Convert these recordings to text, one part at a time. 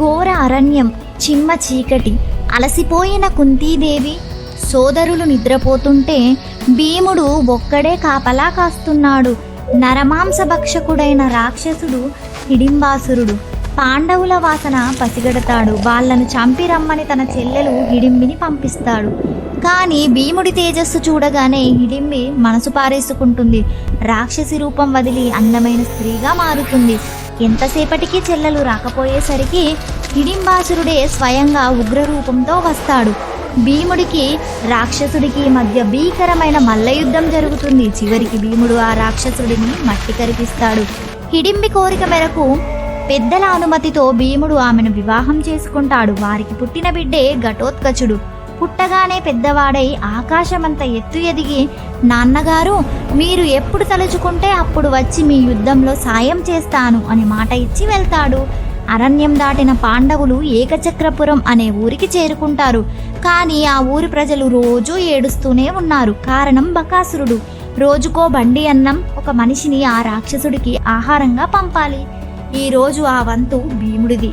ఘోర అరణ్యం, చిమ్మ చీకటి. అలసిపోయిన కుంతీదేవి సోదరులు నిద్రపోతుంటే భీముడు ఒక్కడే కాపలా కాస్తున్నాడు. నరమాంసభక్షకుడైన రాక్షసుడు హిడింబాసురుడు పాండవుల వాసన పసిగడతాడు. వాళ్లను చంపి రమ్మని తన చెల్లెలు హిడింబిని పంపిస్తాడు. కానీ భీముడి తేజస్సు చూడగానే హిడింబి మనసు పారేసుకుంటుంది. రాక్షసి రూపం వదిలి అందమైన స్త్రీగా మారుతుంది. ఎంతసేపటికి చెల్లెలు రాకపోయేసరికి హిడింబాసురుడే స్వయంగా ఉగ్రరూపంతో వస్తాడు. భీముడికి రాక్షసుడికి మధ్య భీకరమైన మల్లయుద్ధం జరుగుతుంది. చివరికి భీముడు ఆ రాక్షసుడిని మట్టి కరిపిస్తాడు. హిడింబి కోరిక మేరకు పెద్దల అనుమతితో భీముడు ఆమెను వివాహం చేసుకుంటాడు. వారికి పుట్టిన బిడ్డే ఘటోత్కచుడు. పుట్టగానే పెద్దవాడై ఆకాశమంత ఎత్తు ఎదిగి, నాన్నగారు మీరు ఎప్పుడు తలుచుకుంటే అప్పుడు వచ్చి మీ యుద్ధంలో సాయం చేస్తాను అని మాట ఇచ్చి వెళ్తాడు. అరణ్యం దాటిన పాండవులు ఏకచక్రపురం అనే ఊరికి చేరుకుంటారు. కానీ ఆ ఊరి ప్రజలు రోజూ ఏడుస్తూనే ఉన్నారు. కారణం బకాసురుడు. రోజుకో బండి అన్నం ఒక మనిషిని ఆ రాక్షసుడికి ఆహారంగా పంపాలి. ఈరోజు ఆ వంతు భీముడిది.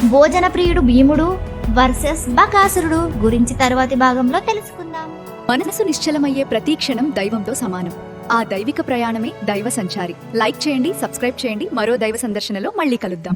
భోజన ప్రియుడు భీముడు వర్సెస్ బకాసురుడు గురించి తర్వాతి భాగంలో తెలుసుకుందాం. మనసు నిశ్చలమయ్యే ప్రతి క్షణం దైవంతో సమానం. ఆ దైవిక ప్రయాణమే దైవ సంచారి. లైక్ చేయండి, సబ్స్క్రైబ్ చేయండి. మరో దైవ సందర్శనలో మళ్ళీ కలుద్దాం.